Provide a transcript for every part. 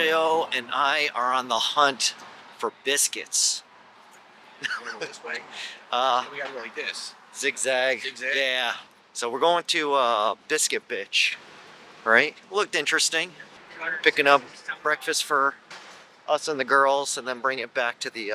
Mario and I are on the hunt for biscuits. This way. We gotta go like this. Zigzag. Zigzag? Yeah. So we're going to Biscuit Bitch, right? Looked interesting. Picking up breakfast for us and the girls, and then bring it back to the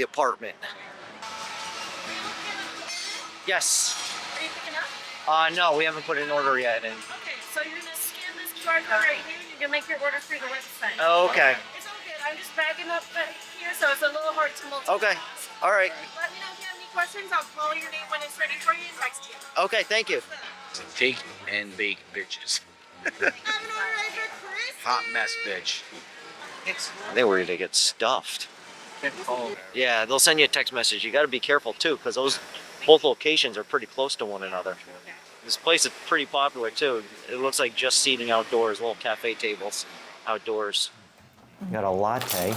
apartment. Yes. Are you picking up? No, we haven't put an order yet. And Okay, so you're gonna scan this QR code right here. You can make your order through the website. oh, okay. It's all good. I'm just bagging up back here, so it's a little hard to multitask. Okay. All right. Let me know if you have any questions. I'll call your name when it's ready for you and text you. Okay. Thank you. Take and bake bitches. Hot mess bitch. I think we're gonna get stuffed. Yeah, they'll send you a text message. You got to be careful too, because both locations are pretty close to one another. This place is pretty popular too. It looks like just seating outdoors, little cafe tables outdoors. Got a latte.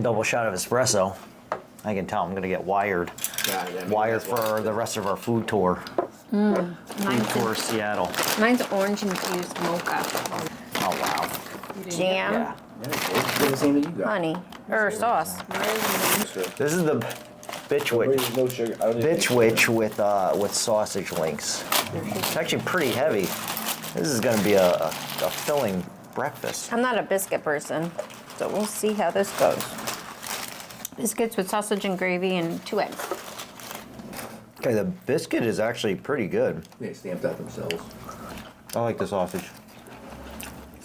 Double shot of espresso. I can tell I'm gonna get wired. Wired for the rest of our food tour. Food tour Seattle. Mine's orange infused mocha. Oh wow. Jam, Yeah. The same that you got. honey, or sauce. This is the bitch witch. No sugar. I don't Bitch witch with sausage links. It's actually pretty heavy. This is gonna be a filling breakfast. I'm not a biscuit person, so we'll see how this goes. Biscuits with sausage and gravy and 2 eggs. Okay, the biscuit is actually pretty good. They stamped that themselves. I like the sausage.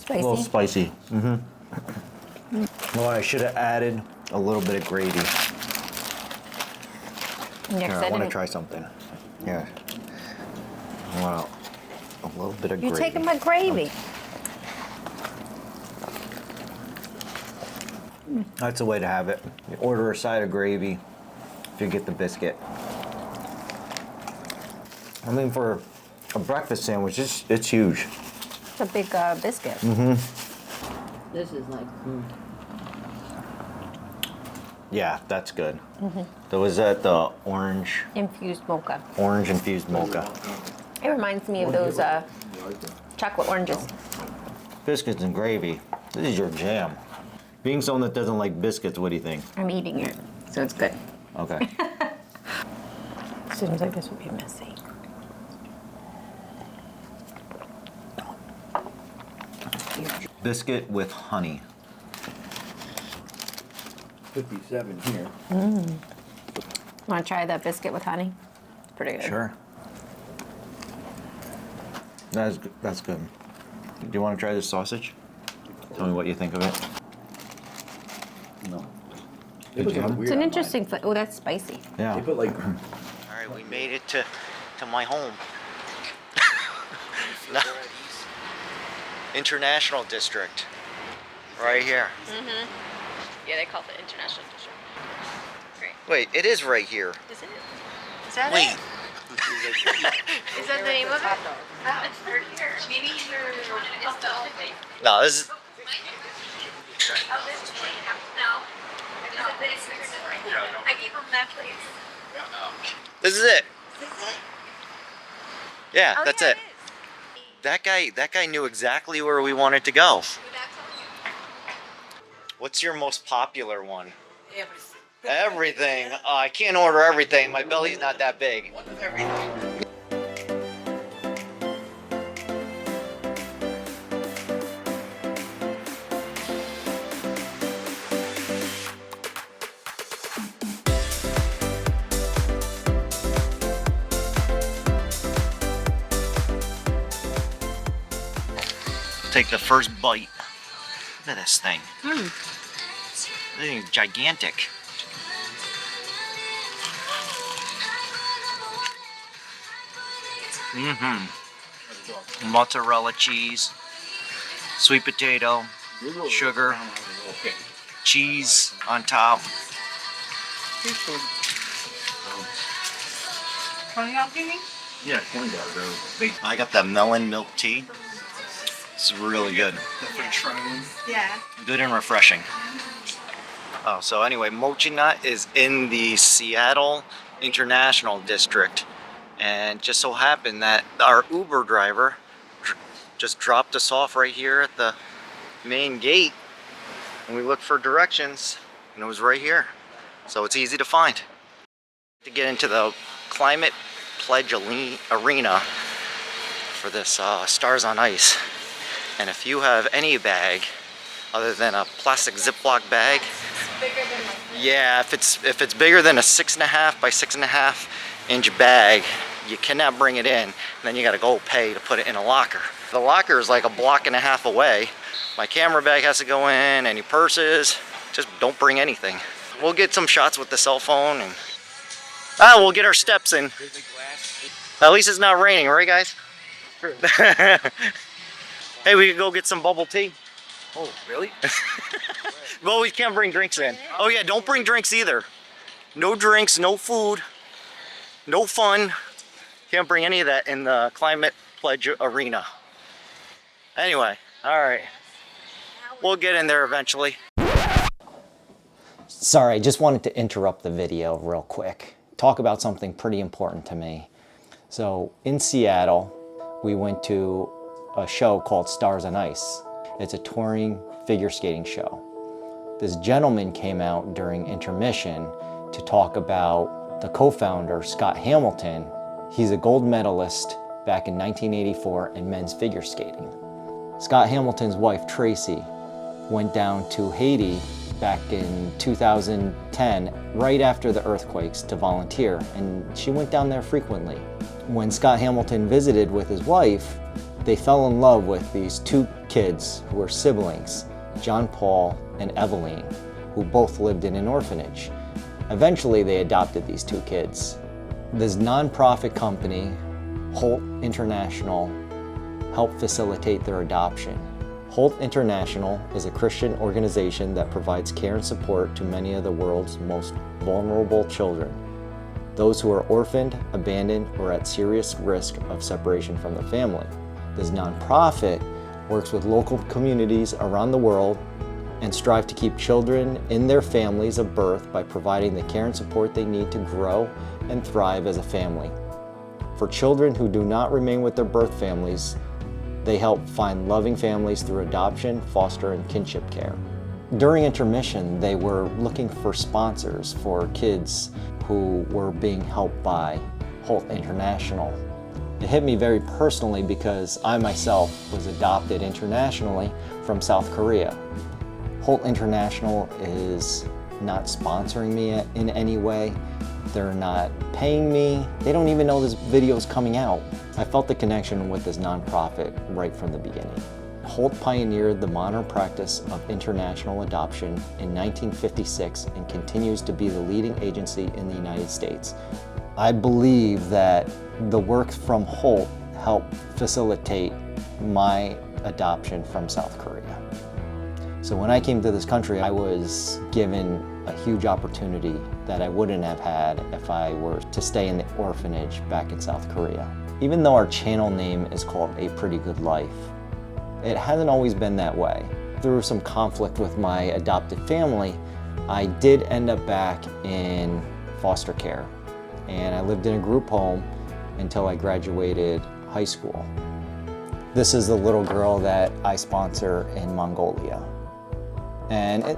A little Spicy. spicy. Well, I should have added a little bit of gravy. Yeah, 'cause Here, I want to didn't- try something. Yeah. Wow. A little bit of You're gravy. taking my gravy. That's the way to have it. You order a side of gravy if you get the biscuit. I mean, for a breakfast sandwich, it's huge. It's a big biscuit. This is like, Yeah, that's good. So was that the orange Infused mocha. infused mocha? It reminds me of those chocolate oranges. Biscuits and gravy. This is your jam. Being someone that doesn't like biscuits, what do you think? I'm eating it, so it's good. Okay. Seems like this would be messy. Biscuit with honey. 57 here. Want to try that biscuit with honey? It's pretty good. Sure. That's good. Do you want to try this sausage? Tell me what you think of it. No. Good put jam? something It's weird an on interesting flavor. Oh, that's spicy. mine. Yeah. They put like All right, we made it to my home. No. International District. Right here. Yeah, they call it the International District. Great. Wait, it is right here. Is it? Is that Wait. it? Is that the name of it? Oh, it's right here. Maybe you're. It's the whole thing. No, this is. Oh, this place. No. I gave them that place. This is it. Yeah, Oh, that's yeah, it. That guy knew exactly where we wanted to go. What's your most popular one? Everything. Oh, I can't order everything. My belly's not that big. Take the first bite. Look at this thing. This thing is gigantic. Mozzarella cheese, sweet potato, sugar, cheese on top. yeah, $20 I got the melon milk tea. It's really good. Yeah. Good and refreshing. Oh, so anyway, Mochi Nut is in the Seattle International District. And just so happened that our Uber driver just dropped us off right here at the main gate, and we looked for directions and it was right here, so it's easy to find. To get into the Climate Pledge Arena for this Stars on Ice, and if you have any bag other than a plastic Ziploc bag, yeah, if it's bigger than a 6.5 by 6.5 inch bag, you cannot bring it in. And then you got to go pay to put it in a locker. The locker is like a block and a half away. My camera bag has to go in, any purses, just don't bring anything. We'll get some shots with the cell phone and we'll get our steps in. At least it's not raining, right guys? Hey, we could go get some bubble tea. Oh, really? Well, we can't bring drinks in. Oh yeah, don't bring drinks either. No drinks, no food, no fun. Can't bring any of that in the Climate Pledge Arena. Anyway, all right. We'll get in there eventually. Sorry, I just wanted to interrupt the video real quick. Talk about something pretty important to me. So in Seattle, we went to a show called Stars on Ice. It's a touring figure skating show. This gentleman came out during intermission to talk about the co-founder, Scott Hamilton. He's a gold medalist back in 1984 in men's figure skating. Scott Hamilton's wife, Tracy, went down to Haiti back in 2010, right after the earthquakes, to volunteer, and she went down there frequently. When Scott Hamilton visited with his wife, they fell in love with these two kids who were siblings, John Paul and Eveline, who both lived in an orphanage. Eventually, they adopted these two kids. This nonprofit company, Holt International, helped facilitate their adoption. Holt International is a Christian organization that provides care and support to many of the world's most vulnerable children, those who are orphaned, abandoned, or at serious risk of separation from their family. This nonprofit works with local communities around the world and strive to keep children in their families of birth by providing the care and support they need to grow and thrive as a family. For children who do not remain with their birth families, they help find loving families through adoption, foster, and kinship care. During intermission, they were looking for sponsors for kids who were being helped by Holt International. It hit me very personally because I myself was adopted internationally from South Korea. Holt International is not sponsoring me in any way. They're not paying me. They don't even know this video is coming out. I felt the connection with this nonprofit right from the beginning. Holt pioneered the modern practice of international adoption in 1956 and continues to be the leading agency in the United States. I believe that the work from Holt helped facilitate my adoption from South Korea. So when I came to this country, I was given a huge opportunity that I wouldn't have had if I were to stay in the orphanage back in South Korea. Even though our channel name is called A Pretty Good Life, it hasn't always been that way. Through some conflict with my adopted family, I did end up back in foster care. And I lived in a group home until I graduated high school. This is the little girl that I sponsor in Mongolia. And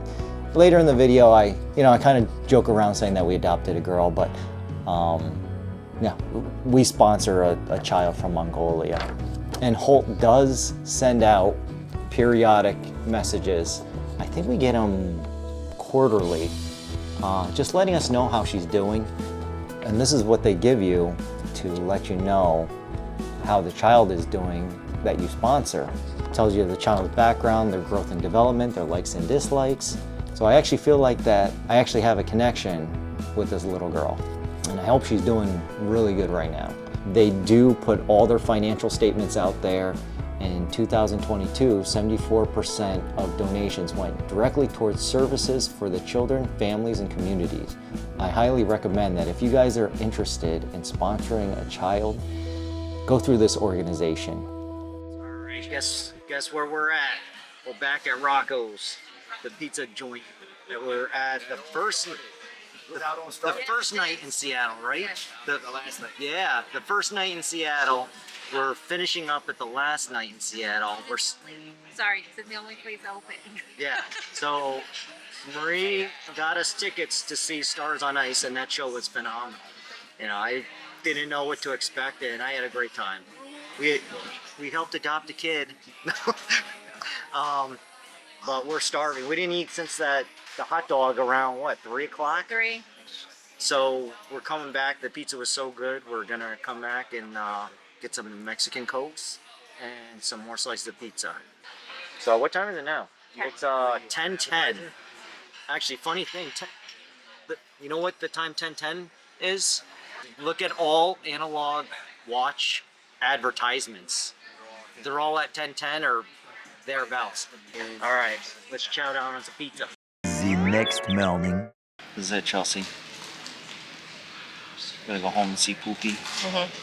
later in the video, I kind of joke around saying that we adopted a girl, but yeah, we sponsor a child from Mongolia. And Holt does send out periodic messages. I think we get them quarterly, just letting us know how she's doing. And this is what they give you to let you know how the child is doing that you sponsor. It tells you the child's background, their growth and development, their likes and dislikes. So I actually feel like that I actually have a connection with this little girl. And I hope she's doing really good right now. They do put all their financial statements out there. In 2022, 74% of donations went directly towards services for the children, families, and communities. I highly recommend that if you guys are interested in sponsoring a child, go through this organization. All right, guess where we're at? We're back at Rocco's, the pizza joint. We're at the first The first night in Seattle, right? The last night. Yeah, the first night in Seattle. We're finishing up at the last night in Seattle. Sorry, it's the only place open. Yeah. So Marie got us tickets to see Stars on Ice, and that show was phenomenal. You know, I didn't know what to expect, and I had a great time. We helped adopt a kid, but we're starving. We didn't eat since the hot dog around what 3 o'clock. 3. So we're coming back. The pizza was so good. We're gonna come back and get some Mexican Cokes and some more slices of pizza. So what time is it now? It's 10:10. Actually, funny thing. You know what the time 10:10 is? Look at all analog watch advertisements. They're all at 10:10 or thereabouts. All right, let's chow down on some pizza. The next morning. This is it, Chelsea. Gonna go home and see Poopy.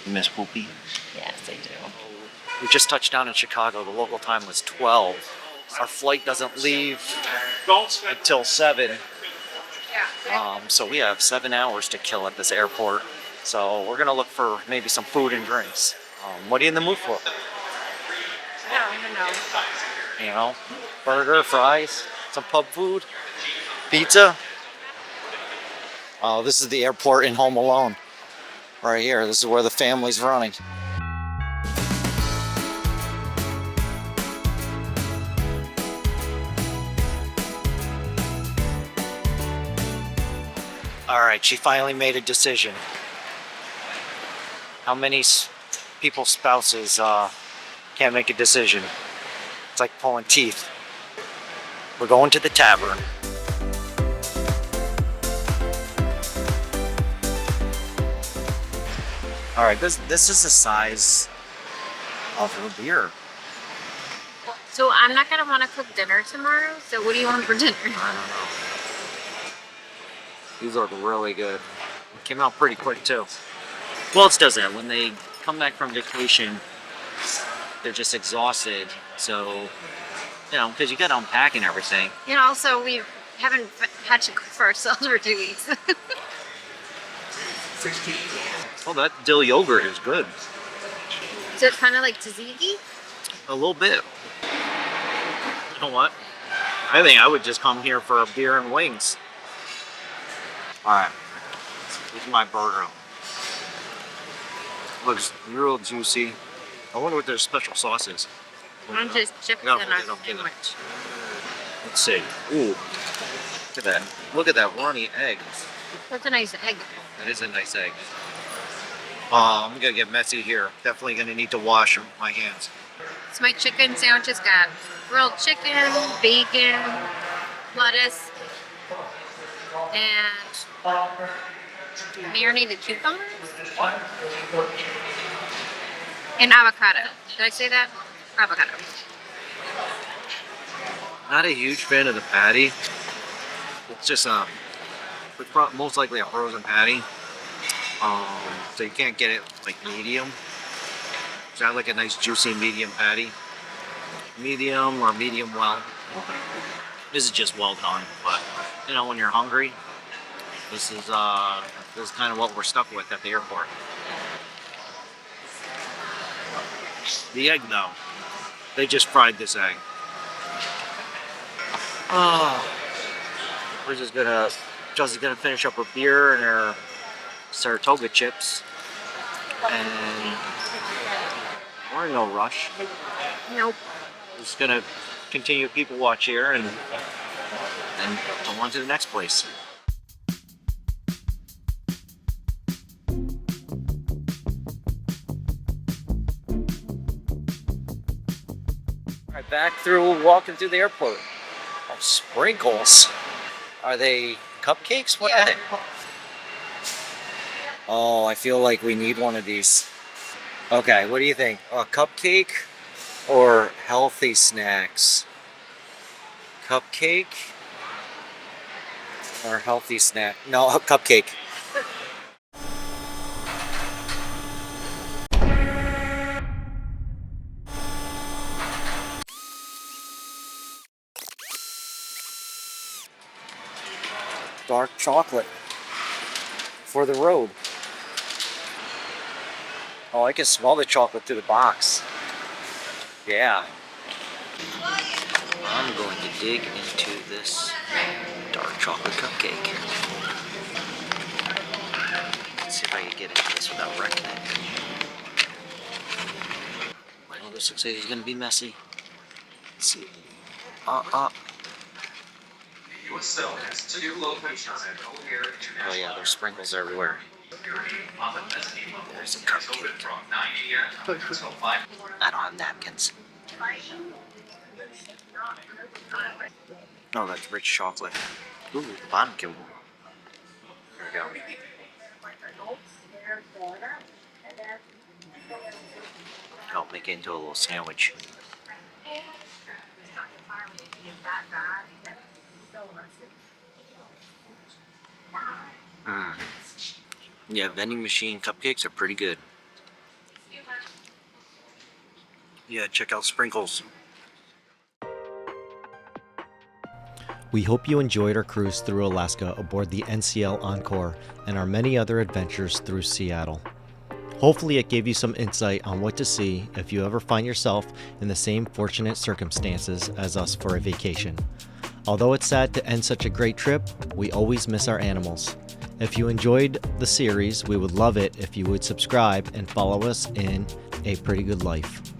You miss Poopy? Yes, I do. We just touched down in Chicago. The local time was 12. Our flight doesn't leave until 7. So we have 7 hours to kill at this airport. So we're gonna look for maybe some food and drinks. What are you in the mood for? I don't even know. You know, burger, fries, some pub food, pizza. Oh, this is the airport in Home Alone. Right here. This is where the family's running. All right, she finally made a decision. How many people's spouses can't make a decision? It's like pulling teeth. We're going to the tavern. All right, this is the size of her beer. So I'm not gonna want to cook dinner tomorrow. So what do you want for dinner? I don't know. These look really good. Came out pretty quick too. Who else does that? When they come back from vacation, they're just exhausted. So, you know, because you got to unpack and everything. You know, also we haven't had to cook for ourselves for 2 weeks. Oh, that dill yogurt is good. So it's kind of like tzatziki. A little bit. You know what? I think I would just come here for a beer and wings. Alright. This is my burger. Looks real juicy. I wonder what their special sauce is. I'm just chips No, and they a don't get it. sandwich. Let's see. Ooh. Look at that. Look at that runny egg. That's a nice egg. That is a nice egg. I'm gonna get messy here. Definitely gonna need to wash my hands. So my chicken sandwich has got grilled chicken, bacon, lettuce, and marinated cucumbers, and avocado. Did I say that? Avocado. Not a huge fan of the patty. It's just most likely a frozen patty. So you can't get it like medium. So I like a nice juicy medium patty. Medium or medium well. This is just well done, but you know when you're hungry, this is kind of what we're stuck with at the airport. The egg though, they just fried this egg. Chelsea's gonna finish up her beer and her Saratoga chips, and we're in no rush. Nope. Just gonna continue people watch here and go on to the next place. All right, back through walking through the airport. Oh, sprinkles. Are they cupcakes? What are they? Oh, I feel like we need one of these. Okay, what do you think? A cupcake or healthy snacks? Cupcake or healthy snack? No, a cupcake. Dark chocolate. for the road. Oh, I can smell the chocolate through the box. Yeah. I'm going to dig into this dark chocolate cupcake. Let's see if I can get into this without wrecking it. Oh, this looks like it's gonna be messy. Let's see. Oh yeah, there's sprinkles everywhere. There's a cupcake. I don't have napkins. Oh, that's rich chocolate. Ooh, the bottom can. There we go. I'll make it into a little sandwich. Yeah, vending machine cupcakes are pretty good. Yeah, check out Sprinkles. We hope you enjoyed our cruise through Alaska aboard the NCL Encore and our many other adventures through Seattle. Hopefully it gave you some insight on what to see if you ever find yourself in the same fortunate circumstances as us for a vacation. Although it's sad to end such a great trip, we always miss our animals. If you enjoyed the series, we would love it if you would subscribe and follow us in A Pretty Good Life.